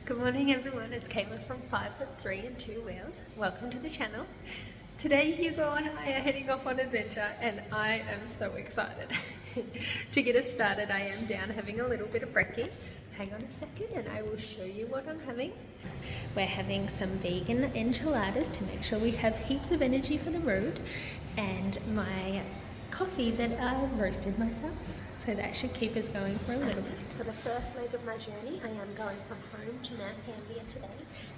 Good morning everyone, it's Kayla from 5'3" and 2 wheels. Welcome to the channel. Today Hugo and I are heading off on adventure and I am so excited. To get us started, I am down having a little bit of brekkie. Hang on a second and I will show you what I'm having. We're having some vegan enchiladas to make sure we have heaps of energy for the road, and my coffee that I roasted myself. So that should keep us going for a little bit. For the first leg of my journey, I am going from home to Mount Gambier today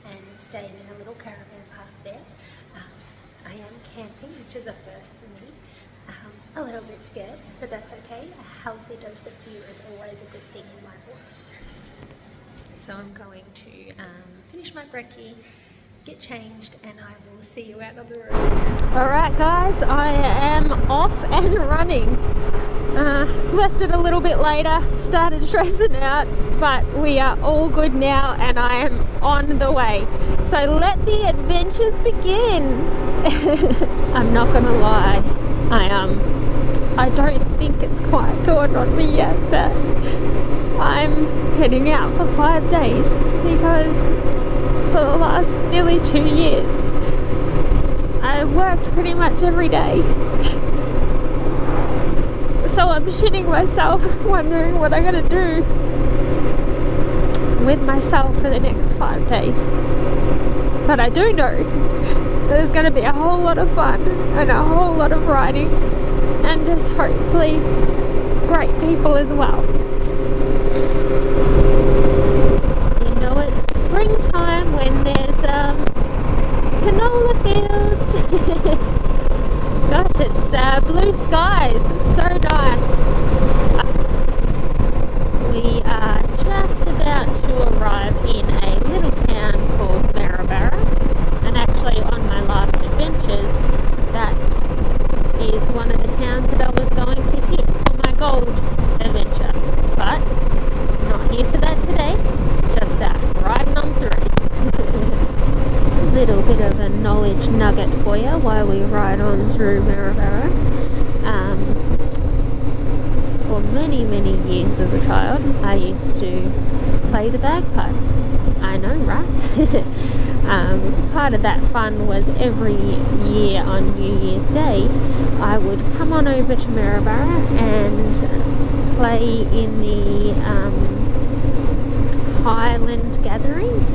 and staying in a little caravan park there. I am camping, which is a first for me. A little bit scared, but that's okay. A healthy dose of fear is always a good thing in my voice. So I'm going to finish my brekkie, get changed, and I will see you out on the road. Alright guys, I am off and running. Left it a little bit later, started stressing out, but we are all good now and I am on the way. So let the adventures begin. I'm not gonna lie, I don't think it's quite dawned on me yet that I'm heading out for 5 days, because for the last nearly 2 years I've worked pretty much every day. So I'm shitting myself, wondering what I'm going to do with myself for the next 5 days. But I do know there's going to be a whole lot of fun and a whole lot of riding, and just hopefully great people as well. You know, it's springtime when there's canola fields. Gosh, it's blue skies. It's so nice. We are just about to arrive in a little town called Maryborough, and actually on my last adventures, that is one of the towns that I was going to hit for my gold adventure. But not here for that today. Just riding on through. Little bit of a knowledge nugget for you while we ride on through Maryborough. For many years as a child I used to play the bagpipes. I know, right? Part of that fun was every year on New Year's Day I would come on over to Maryborough and play in the Highland Gathering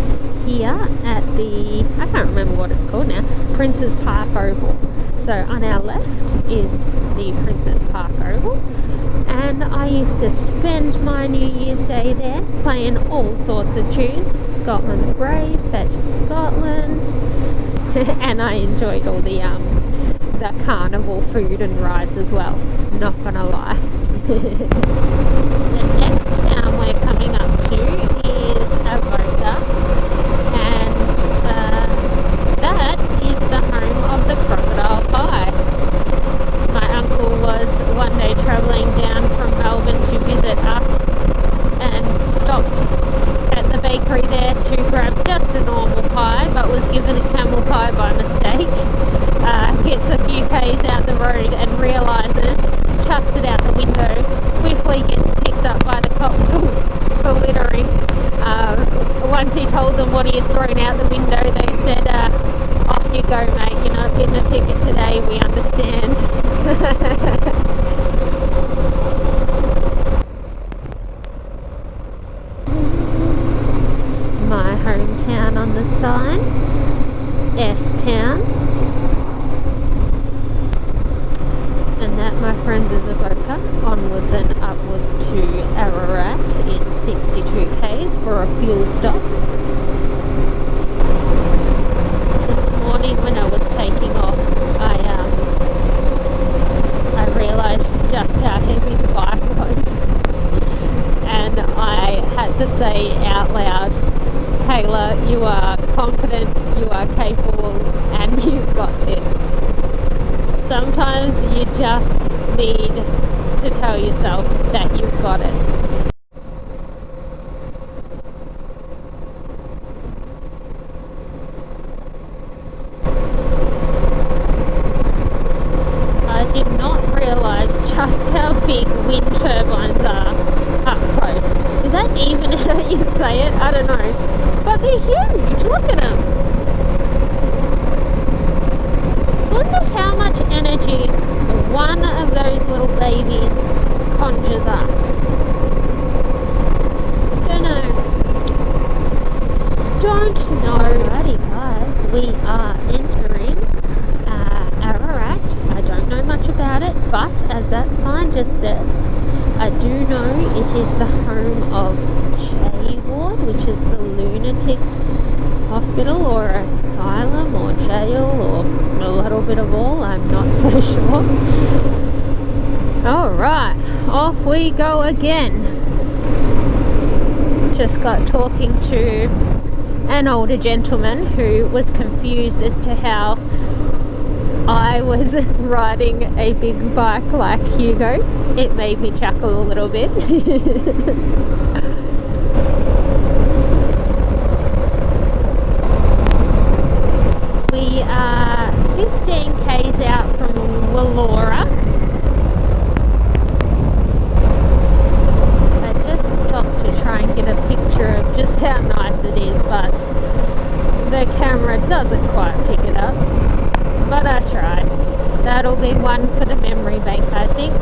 here at the, I can't remember what it's called now, Prince's Park Oval. So on our left is the Prince's Park Oval, and I used to spend my New Year's Day there playing all sorts of tunes. Scotland the Brave, Fetch of Scotland, and I enjoyed all the carnival food and rides as well, not gonna lie. The next town we're coming up to is Avoca. That is the home of the crocodile pie. My uncle was one day travelling down from Melbourne to visit us and stopped at the bakery there to grab just a normal pie, but was given a camel pie by mistake. Gets a few k's out the road and realises, chucks it out the window, swiftly gets picked up by the cops for littering. Once he told them what he had thrown out the window, they said, off you go mate, you're not getting a ticket today, we understand. My hometown on the sign, S-Town. And that, my friends, is Avoca, onwards and upwards to Ararat in 62 k's for a fuel stop. This morning when I was taking off, I realised just how heavy the bike was, and I had to say out loud, Kayla, you are confident, you are capable, and you've got this. Sometimes you just need to tell yourself that you've got it. I did not realise just how big wind turbines are up close. Is that even how you say it, I don't know. But they're huge, look at them. Wonder how much energy one of those little babies conjures up. Don't know. Alrighty guys, we are entering Ararat. I don't know much about it, but as that sign just says, I do know it is the home of J Ward, which is the lunatic hospital or asylum or jail or a little bit of all, I'm not so sure. Alright, off we go again. Just got talking to an older gentleman who was confused as to how I was riding a big bike like Hugo. It made me chuckle a little bit. We are 15 k's out from Wallora. I just stopped to try and get a picture of just how nice it is, but the camera doesn't quite pick it up. But I tried. That'll be one for the memory bank, I think.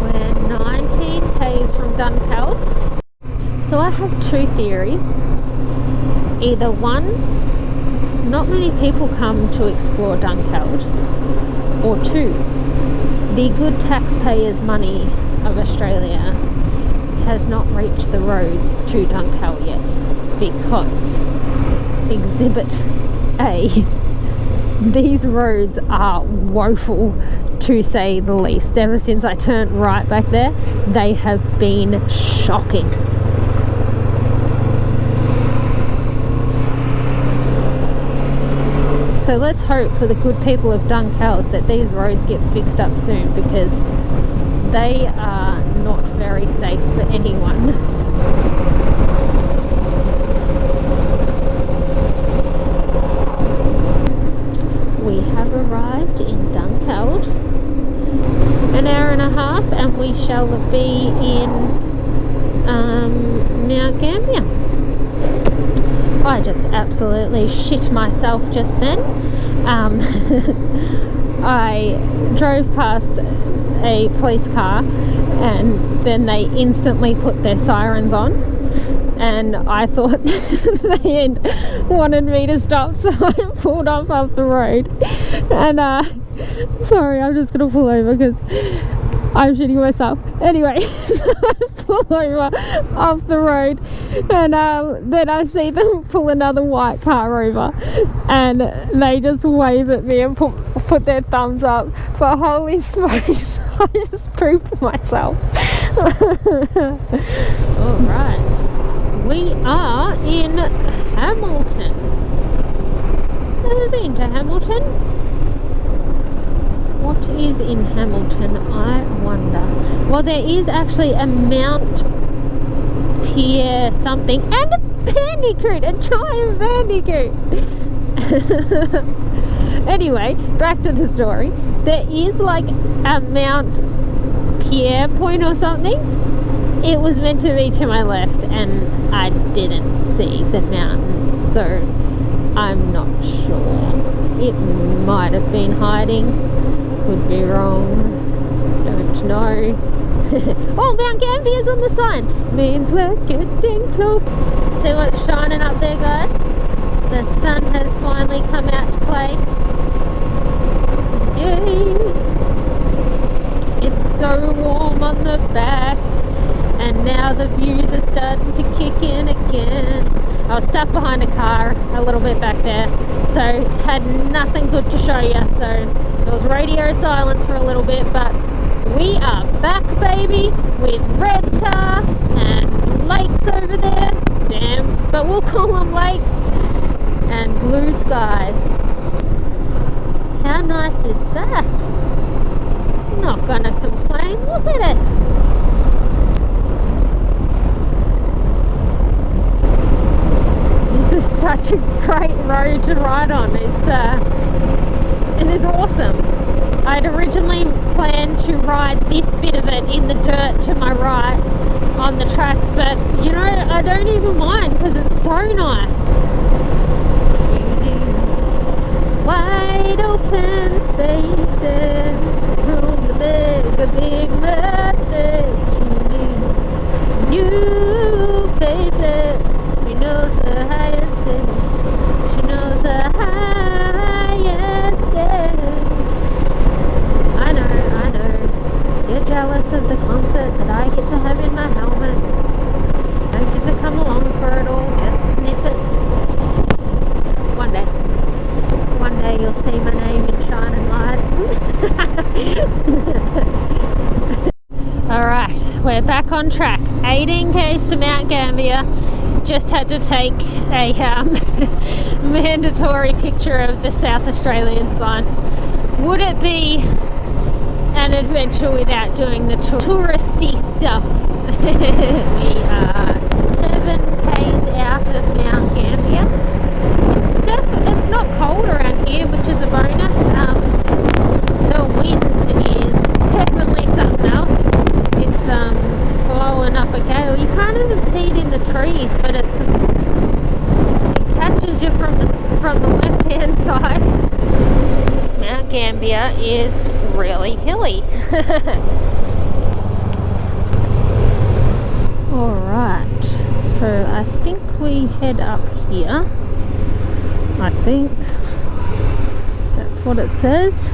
We're 19 k's from Dunkeld. So I have two theories. Either one, not many people come to explore Dunkeld, or two, the good taxpayers' money of Australia has not reached the roads to Dunkeld yet, because Exhibit A, these roads are woeful to say the least. Ever since I turned right back there, they have been shocking. So let's hope for the good people of Dunkeld that these roads get fixed up soon, because they are not very safe for anyone. We have arrived in Dunkeld. An hour and a half and we shall be in Mount Gambier. I just absolutely shit myself just then. I drove past a police car and then they instantly put their sirens on, and I thought they had wanted me to stop, so I pulled off the road. And sorry, I'm just gonna pull over because I'm shitting myself. Anyway, so I pull over off the road, and then I see them pull another white car over, and they just wave at me and put their thumbs up. For holy smokes, I just pooped myself. Alright, we are in Hamilton. Never been to Hamilton. What is in Hamilton, I wonder? Well, there is actually a Mount Pierre something, and a bandicoot, a giant bandicoot. Anyway, back to the story. There is like a Mount Pierre point or something. It was meant to be to my left and I didn't see the mountain, so I'm not sure. It might have been hiding. Could be wrong, don't know. Oh, Mount Gambier is on the sign, means we're getting close. See what's shining up there, guys? The sun has finally come out to play. Yay! It's so warm on the back, and now the views are starting to kick in again. I was stuck behind a car a little bit back there, so had nothing good to show you, so there was radio silence for a little bit, but we are back, baby, with red tar and lakes over there, dams, but we'll call them lakes, and blue skies. How nice is that? Not gonna complain, look at it. This is such a great road to ride on. It is awesome. I I'd originally planned to ride this bit of it in the dirt to my right on the tracks, but you know, I don't even mind because it's so nice. Wide open spaces, room to make a big mistake. She needs new faces. She knows the highest ends. She knows the highest ends. I know. You're jealous of the concert that I get to have in my helmet. Don't get to come along for it all, just snippets. One day you'll see my name in shining lights. Alright, we're back on track. 18 k's to Mount Gambier. Just had to take a mandatory picture of the South Australian sign. Would it be an adventure without doing the touristy stuff? We are 7 k's out of Mount Gambier. It's not cold around here, which is a bonus. The wind is definitely something else. It's blowing up a gale. You can't even see it in the trees, but it catches you from the left hand side. Mount Gambier is really hilly. Alright, so I think we head up here. I think that's what it says,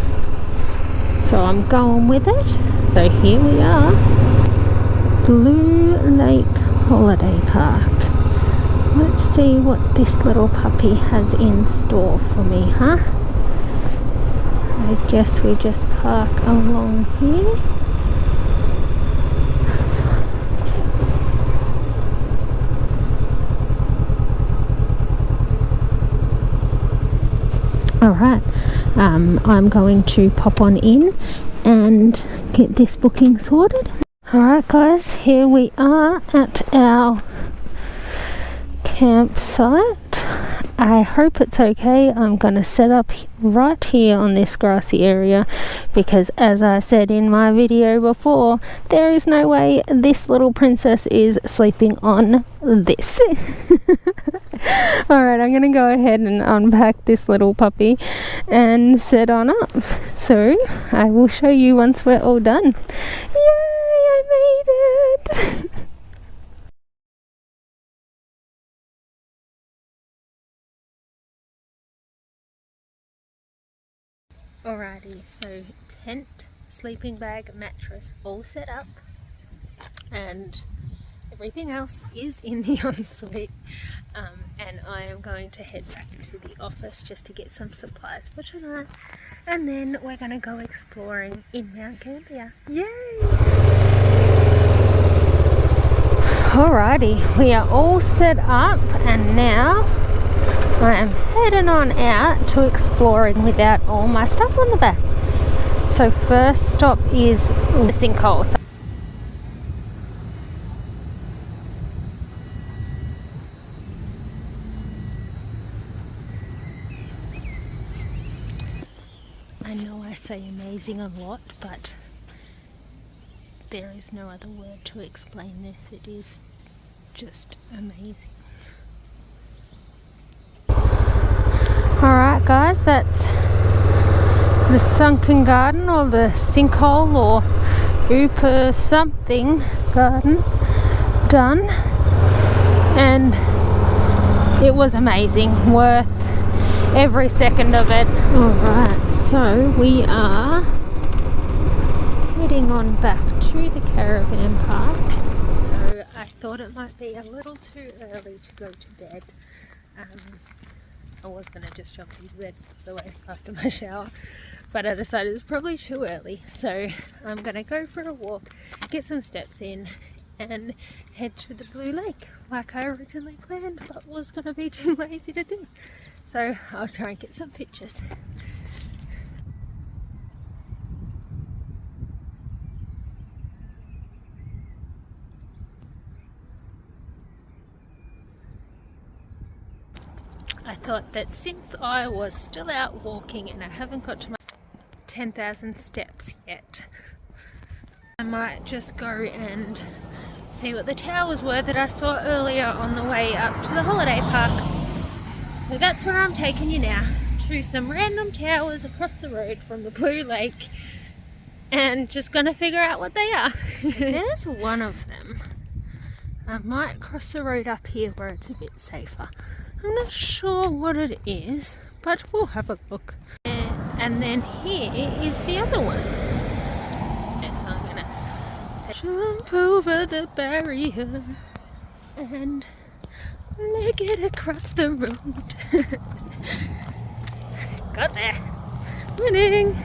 so I'm going with it. So here we are, Blue Lake Holiday Park. Let's see what this little puppy has in store for me, huh? I guess we just park along here. Alright, I'm going to pop on in and get this booking sorted. Alright guys, here we are at our campsite. I hope it's okay. I'm going to set up right here on this grassy area because, as I said in my video before, there is no way this little princess is sleeping on this. Alright, I'm going to go ahead and unpack this little puppy and set on up. So, I will show you once we're all done. Yay, I made it! Alrighty, so tent, sleeping bag, mattress all set up, and everything else is in the ensuite. And I am going to head back to the office just to get some supplies for tonight, and then we're going to go exploring in Mount Gambier. Yay! Alrighty, we are all set up, and now I am heading on out to exploring without all my stuff on the back. So first stop is the sinkhole. I know I say amazing a lot, but there is no other word to explain this. It is just amazing. Alright guys, that's the sunken garden, or the sinkhole, or Ooper something garden done, and it was amazing, worth every second of it. Alright, so we are heading on back to the caravan park. So I thought it might be a little too early to go to bed. I was going to just jump into bed the way after my shower, but I decided it's probably too early, so I'm going to go for a walk, get some steps in, and head to the Blue Lake like I originally planned, but was going to be too lazy to do. So I'll try and get some pictures. I thought that since I was still out walking and I haven't got to my 10,000 steps yet. I might just go and see what the towers were that I saw earlier on the way up to the holiday park. So that's where I'm taking you now, to some random towers across the road from the Blue Lake, and just gonna figure out what they are. So there's one of them. I might cross the road up here where it's a bit safer. I'm not sure what it is, but we'll have a look. And then here is the other one. Okay, so I'm gonna jump over the barrier and leg it across the road. Got there. Winning!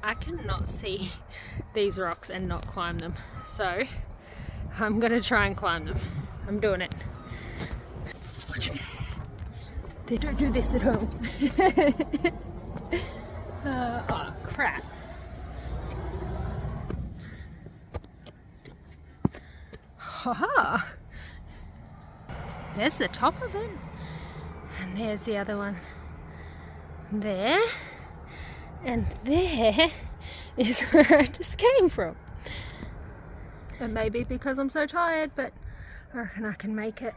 I cannot see these rocks and not climb them, so I'm gonna try and climb them. I'm doing it. Watch me. They don't do this at home. Oh crap. Haha. There's the top of it. And there's the other one. There. And there is where I just came from. And maybe because I'm so tired, but I reckon I can make it.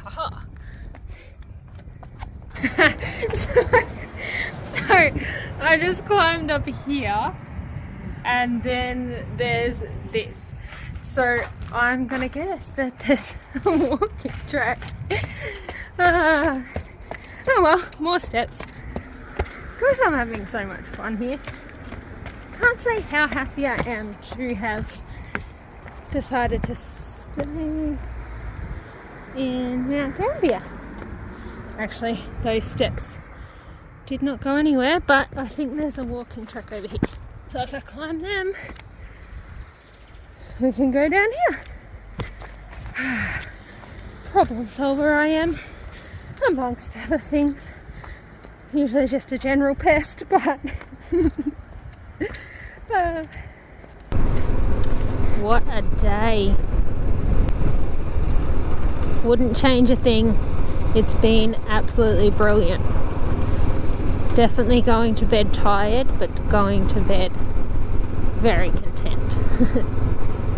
Haha. So I just climbed up here, and then there's this. So I'm gonna guess that there's a walking track. Oh well, more steps. Gosh, I'm having so much fun here. Can't say how happy I am to have decided to stay in Mount Gambier. Actually, those steps did not go anywhere, but I think there's a walking track over here. So if I climb them, we can go down here. Problem solver I am, amongst other things. Usually just a general pest, but what a day. Wouldn't change a thing. It's been absolutely brilliant. Definitely going to bed tired, but going to bed very content.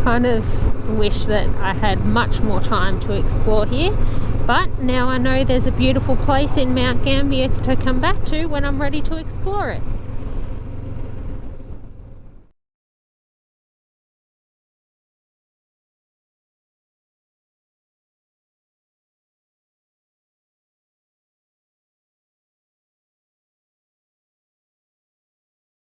Kind of wish that I had much more time to explore here, but now I know there's a beautiful place in Mount Gambier to come back to when I'm ready to explore it.